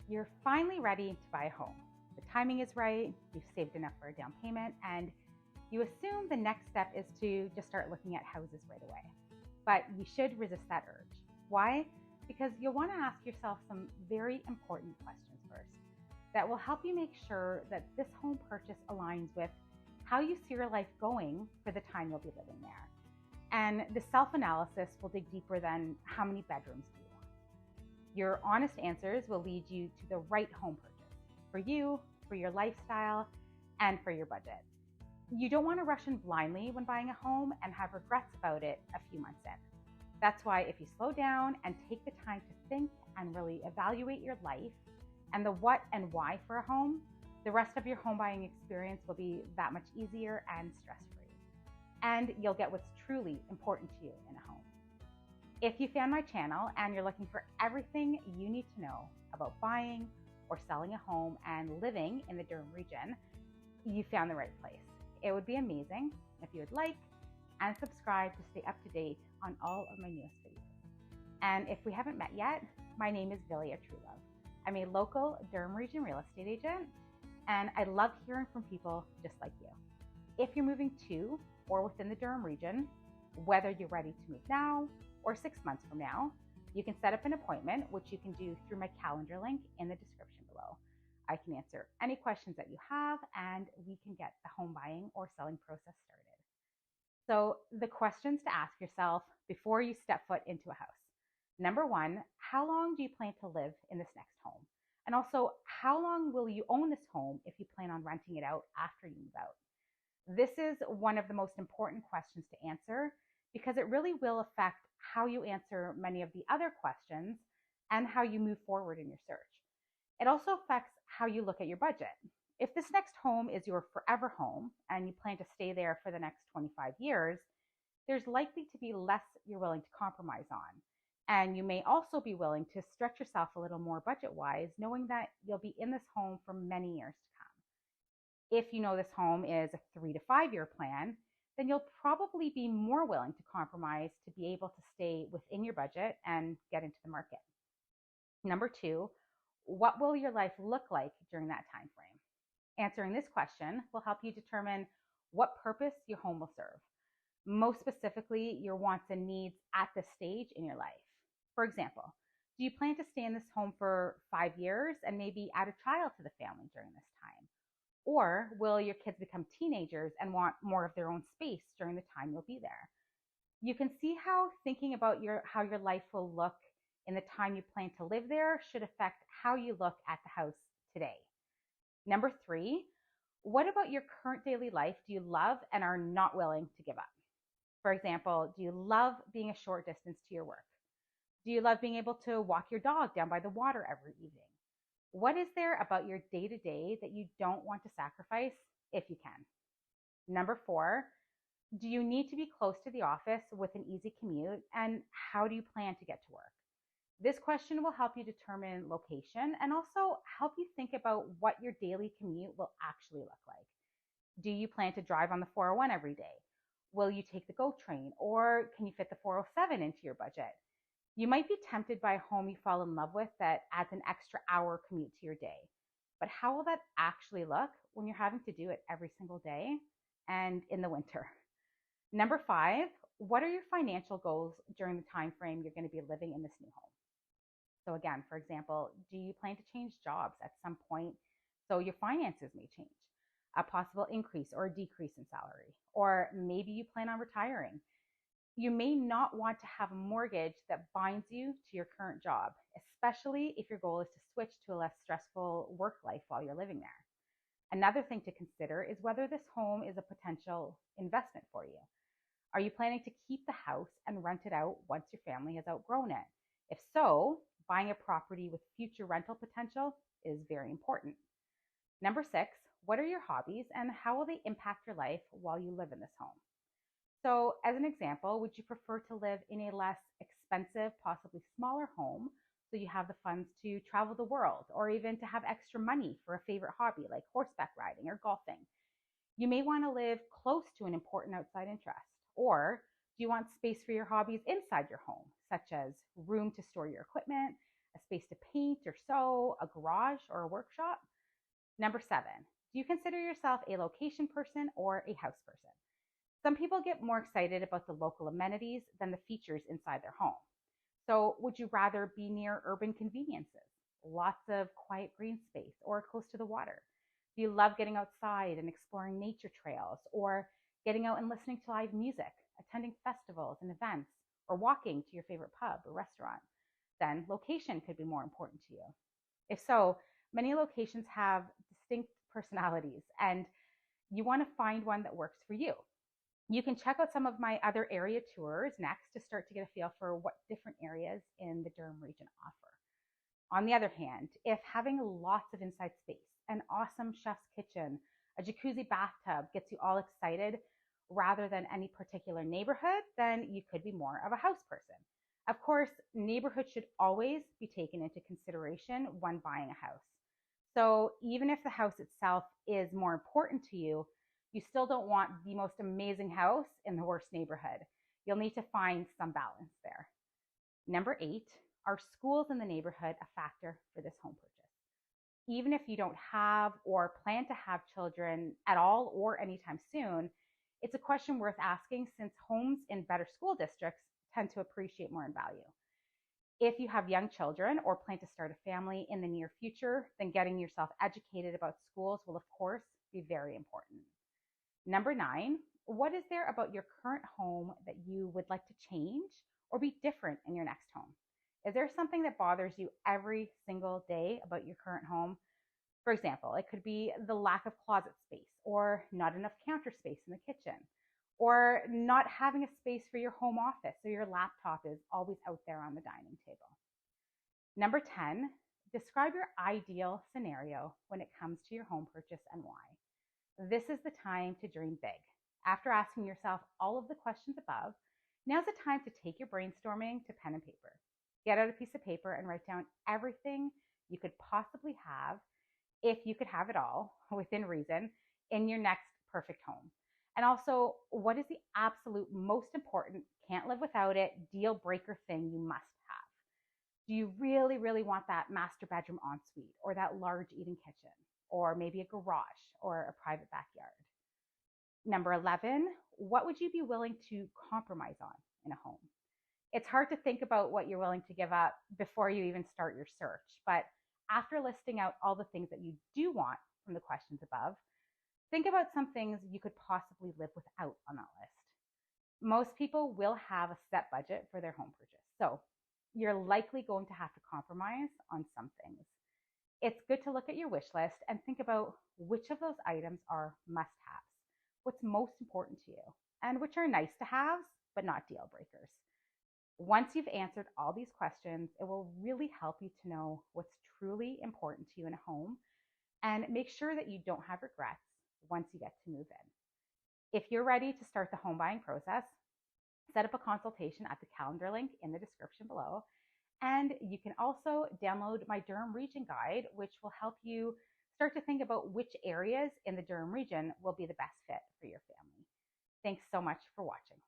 You're finally ready to buy a home. The timing is right, you've saved enough for a down payment, and you assume the next step is to just start looking at houses right away. But you should resist that urge. Why? Because you'll want to ask yourself some very important questions first that will help you make sure that this home purchase aligns with how you see your life going for the time you'll be living there. And the self analysis will dig deeper than how many bedrooms do you want. Your honest answers will lead you to the right home purchase for you, for your lifestyle, and for your budget. You don't want to rush in blindly when buying a home and have regrets about it a few months in. That's why if you slow down and take the time to think and really evaluate your life and the what and why for a home, the rest of your home buying experience will be that much easier and stress free. And you'll get what's truly important to you in a home. If you found my channel and you're looking for everything you need to know about buying or selling a home and living in the Durham region, you found the right place. It would be amazing if you would like and subscribe to stay up to date on all of my newest videos. And if we haven't met yet, my name is Vilija Truelove. I'm a local Durham Region real estate agent, and I love hearing from people just like you. If you're moving to or within the Durham region, whether you're ready to move now or 6 months from now, you can set up an appointment, which you can do through my calendar link in the description below. I can answer any questions that you have, and we can get the home buying or selling process started. So the questions to ask yourself before you step foot into a house. Number one, how long do you plan to live in this next home? And also, how long will you own this home if you plan on renting it out after you move out? This is one of the most important questions to answer because it really will affect how you answer many of the other questions and how you move forward in your search. It also affects how you look at your budget. If this next home is your forever home and you plan to stay there for the next 25 years, there's likely to be less you're willing to compromise on. And you may also be willing to stretch yourself a little more budget wise, knowing that you'll be in this home for many years to come. If you know this home is a 3 to 5 year plan, then you'll probably be more willing to compromise to be able to stay within your budget and get into the market. Number two, what will your life look like during that time frame? Answering this question will help you determine what purpose your home will serve. Most specifically, your wants and needs at this stage in your life. For example, do you plan to stay in this home for 5 years and maybe add a child to the family during this time? Or will your kids become teenagers and want more of their own space during the time you'll be there? You can see how thinking about how your life will look in the time you plan to live there should affect how you look at the house today. Number three, what about your current daily life do you love and are not willing to give up? For example, do you love being a short distance to your work? Do you love being able to walk your dog down by the water every evening? What is there about your day to day that you don't want to sacrifice if you can? Number four, do you need to be close to the office with an easy commute? And how do you plan to get to work? This question will help you determine location and also help you think about what your daily commute will actually look like. Do you plan to drive on the 401 every day? Will you take the GO train, or can you fit the 407 into your budget? You might be tempted by a home you fall in love with that adds an extra hour commute to your day. But how will that actually look when you're having to do it every single day and in the winter? Number five, what are your financial goals during the time frame you're going to be living in this new home? So again, for example, do you plan to change jobs at some point so your finances may change? A possible increase or a decrease in salary, or maybe you plan on retiring. You may not want to have a mortgage that binds you to your current job, especially if your goal is to switch to a less stressful work life while you're living there. Another thing to consider is whether this home is a potential investment for you. Are you planning to keep the house and rent it out once your family has outgrown it? If so, buying a property with future rental potential is very important. Number six, what are your hobbies and how will they impact your life while you live in this home? So as an example, would you prefer to live in a less expensive, possibly smaller home so you have the funds to travel the world or even to have extra money for a favorite hobby like horseback riding or golfing? You may want to live close to an important outside interest. Or do you want space for your hobbies inside your home, such as room to store your equipment a space to paint or sew, a garage, or a workshop? Number 7, do you consider yourself a location person or a house person? Some people get more excited about the local amenities than the features inside their home. So, would you rather be near urban conveniences, lots of quiet green space, or close to the water? Do you love getting outside and exploring nature trails, or getting out and listening to live music, attending festivals and events, or walking to your favorite pub or restaurant? Then location could be more important to you. If so, many locations have distinct personalities, and you want to find one that works for you. You can check out some of my other area tours next to start to get a feel for what different areas in the Durham region offer. On the other hand, if having lots of inside space, an awesome chef's kitchen, a jacuzzi bathtub gets you all excited rather than any particular neighborhood, then you could be more of a house person. Of course, neighborhood should always be taken into consideration when buying a house. So even if the house itself is more important to you, you still don't want the most amazing house in the worst neighborhood. You'll need to find some balance there. Number 8, are schools in the neighborhood a factor for this home purchase? Even if you don't have or plan to have children at all or anytime soon, it's a question worth asking since homes in better school districts tend to appreciate more in value. If you have young children or plan to start a family in the near future, then getting yourself educated about schools will, of course, be very important. Number 9, what is there about your current home that you would like to change or be different in your next home? Is there something that bothers you every single day about your current home? For example, it could be the lack of closet space or not enough counter space in the kitchen, or not having a space for your home office so your laptop is always out there on the dining table. Number 10, describe your ideal scenario when it comes to your home purchase and why. This is the time to dream big. After asking yourself all of the questions above, now's the time to take your brainstorming to pen and paper. Get out a piece of paper and write down everything you could possibly have, if you could have it all within reason, in your next perfect home. And also, what is the absolute most important, can't live without it, deal breaker thing you must have? Do you really, really want that master bedroom ensuite, or that large eating kitchen, or maybe a garage or a private backyard? Number 11, what would you be willing to compromise on in a home? It's hard to think about what you're willing to give up before you even start your search. But after listing out all the things that you do want from the questions above, think about some things you could possibly live without on that list. Most people will have a set budget for their home purchase, so you're likely going to have to compromise on some things. It's good to look at your wish list and think about which of those items are must-haves, what's most important to you, and which are nice to haves, but not deal breakers. Once you've answered all these questions, it will really help you to know what's truly important to you in a home and make sure that you don't have regrets once you get to move in. If you're ready to start the home buying process, set up a consultation at the calendar link in the description below. And you can also download my Durham Region guide, which will help you start to think about which areas in the Durham region will be the best fit for your family. Thanks so much for watching.